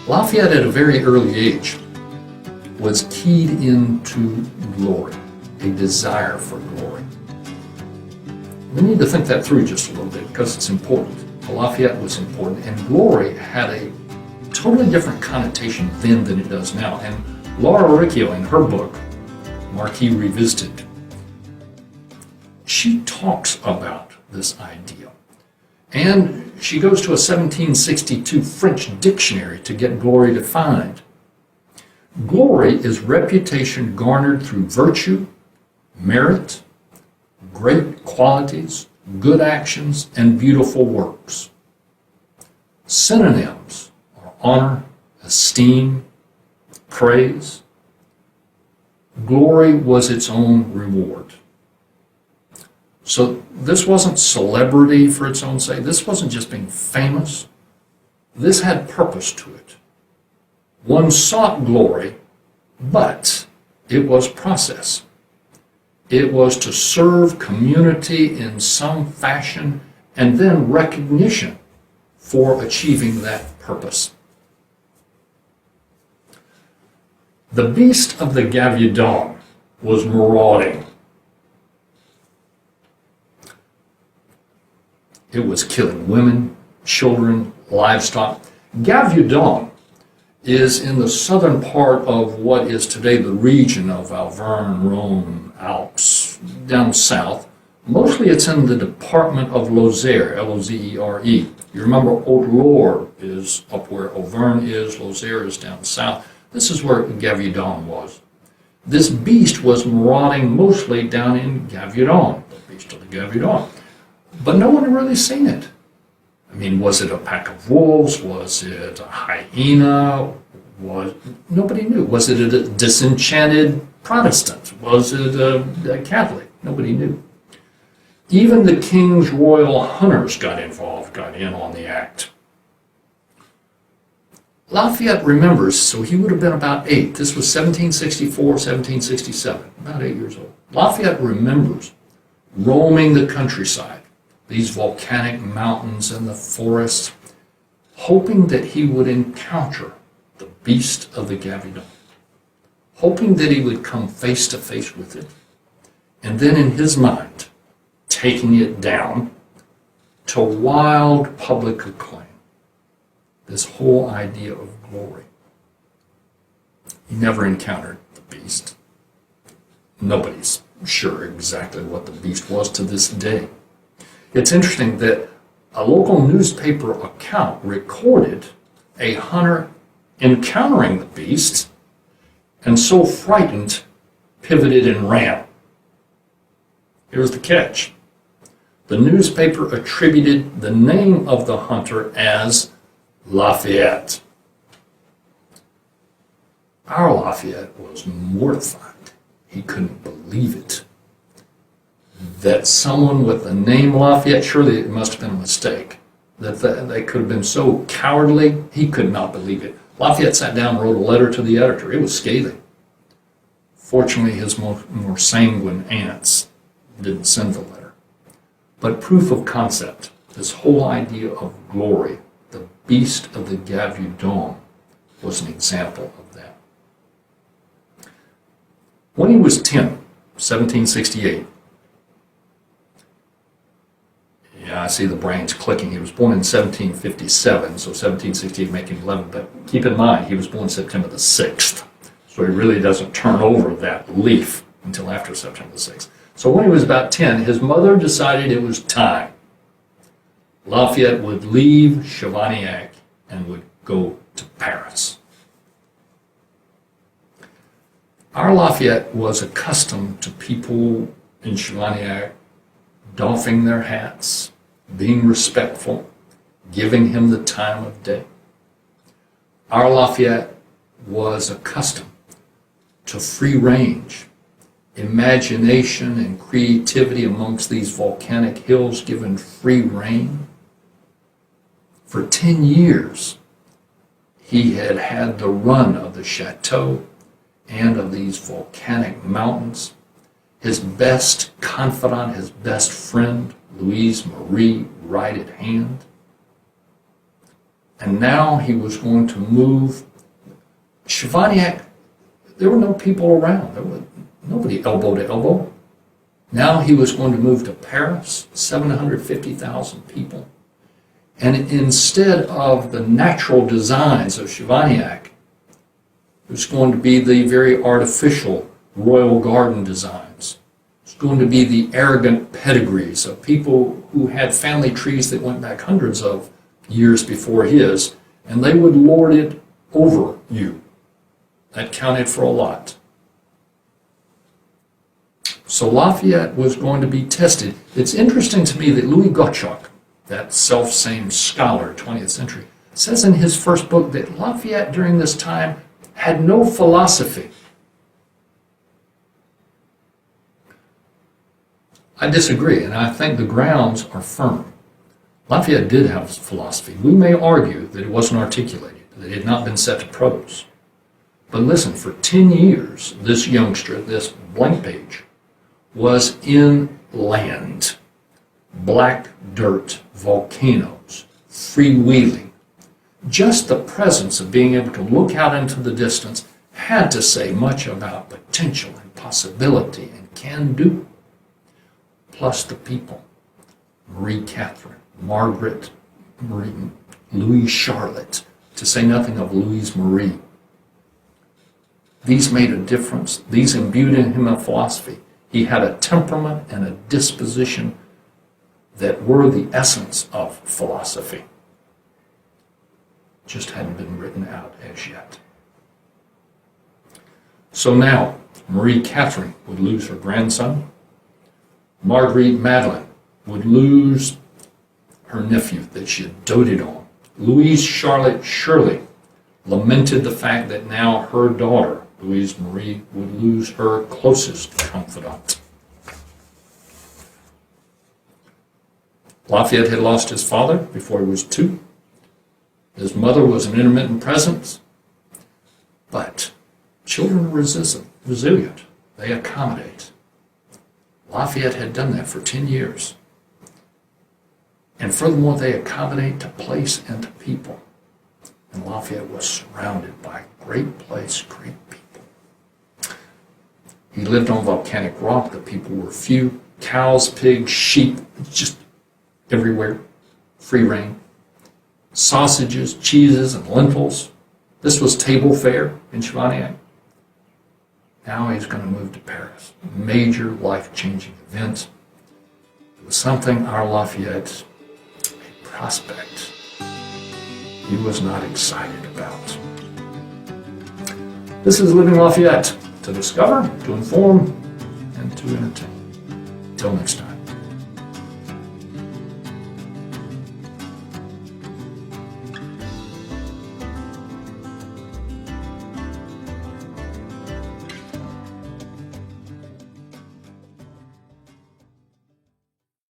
Lafayette, at a very early age, was keyed into glory, a desire for glory. We need to think that through just a little bit because it's important. Lafayette was important, and glory had a totally different connotation then than it does now. And Laura Riccio, in her book, Marquis Revisited, she talks about this idea. And she goes to a 1762 French dictionary to get glory defined. Glory is reputation garnered through virtue, merit, great qualities, good actions, and beautiful works. Synonyms are honor, esteem, praise. Glory was its own reward. So this wasn't celebrity for its own sake. This wasn't just being famous. This had purpose to it. One sought glory, but it was process. It was to serve community in some fashion and then recognition for achieving that purpose. The beast of the Gavaudan was marauding. It was killing women, children, livestock. Gavaudan is in the southern part of what is today the region of Auvergne, Rhône, Alps, down south. Mostly it's in the department of Lozère, L-O-Z-E-R-E. You remember Haute-Loire is up where Auvergne is, Lozère is down south. This is where Gavaudan was. This beast was marauding mostly down in Gavaudan, the beast of the Gavaudan. But no one had really seen it. I mean, was it a pack of wolves? Was it a hyena? Nobody knew. Was it a disenchanted Protestant? Was it a Catholic? Nobody knew. Even the king's royal hunters got involved, got in on the act. Lafayette remembers, so he would have been about 8. This was 1764, 1767, about 8 years old. Lafayette remembers roaming the countryside, these volcanic mountains and the forests, hoping that he would encounter the beast of the Gavaudan, hoping that he would come face to face with it, and then in his mind, taking it down to wild public acclaim. This whole idea of glory. He never encountered the beast. Nobody's sure exactly what the beast was to this day. It's interesting that a local newspaper account recorded a hunter encountering the beast and so frightened, pivoted and ran. Here's the catch. The newspaper attributed the name of the hunter as Lafayette. Our Lafayette was mortified. He couldn't believe it. That someone with the name Lafayette, surely it must have been a mistake. That they could have been so cowardly, he could not believe it. Lafayette sat down and wrote a letter to the editor. It was scathing. Fortunately, his more sanguine aunts didn't send the letter. But proof of concept, this whole idea of glory, the beast of the Gavaudan, was an example of that. When he was 10, 1768, I see the brains clicking. He was born in 1757, so 1768 making 11. But keep in mind, he was born September the 6th, so he really doesn't turn over that leaf until after September the 6th. So when he was about 10, his mother decided it was time. Lafayette would leave Chavagnac and would go to Paris. Our Lafayette was accustomed to people in Chavagnac doffing their hats, being respectful, giving him the time of day. Our Lafayette was accustomed to free range, imagination and creativity amongst these volcanic hills given free rein. For 10 years, he had had the run of the chateau and of these volcanic mountains. His best confidant, his best friend, Louise Marie, right at hand. And now he was going to move. Chivoniak, there were no people around. There was nobody elbow to elbow. Now he was going to move to Paris, 750,000 people. And instead of the natural designs of Chivoniak, it was going to be the very artificial royal garden designs. It's going to be the arrogant pedigrees of people who had family trees that went back hundreds of years before his, and they would lord it over you. That counted for a lot. So Lafayette was going to be tested. It's interesting to me that Louis Gottschalk, that self-same scholar, 20th century, says in his first book that Lafayette during this time had no philosophy. I disagree, and I think the grounds are firm. Lafayette did have philosophy. We may argue that it wasn't articulated, that it had not been set to prose. But listen, for 10 years, this youngster, this blank page, was inland. Black dirt, volcanoes, freewheeling. Just the presence of being able to look out into the distance had to say much about potential and possibility and can-do. Plus the people. Marie Catherine, Margaret, Marie, Louise Charlotte, to say nothing of Louise Marie. These made a difference. These imbued in him a philosophy. He had a temperament and a disposition that were the essence of philosophy. Just hadn't been written out as yet. So now, Marie Catherine would lose her grandson. Marguerite Madeline would lose her nephew that she had doted on. Louise Charlotte Shirley lamented the fact that now her daughter, Louise Marie, would lose her closest confidant. Lafayette had lost his father before he was 2. His mother was an intermittent presence. But children are resilient. They accommodate. Lafayette had done that for 10 years. And furthermore, they accommodate to place and to people. And Lafayette was surrounded by great place, great people. He lived on volcanic rock. The people were few. Cows, pigs, sheep, just everywhere. Free reign. Sausages, cheeses, and lentils. This was table fare in Chivoniak. Now he's going to move to Paris. Major life-changing event. It was something our Lafayette, a prospect, he was not excited about. This is Living Lafayette, to discover, to inform, and to entertain. Till next time.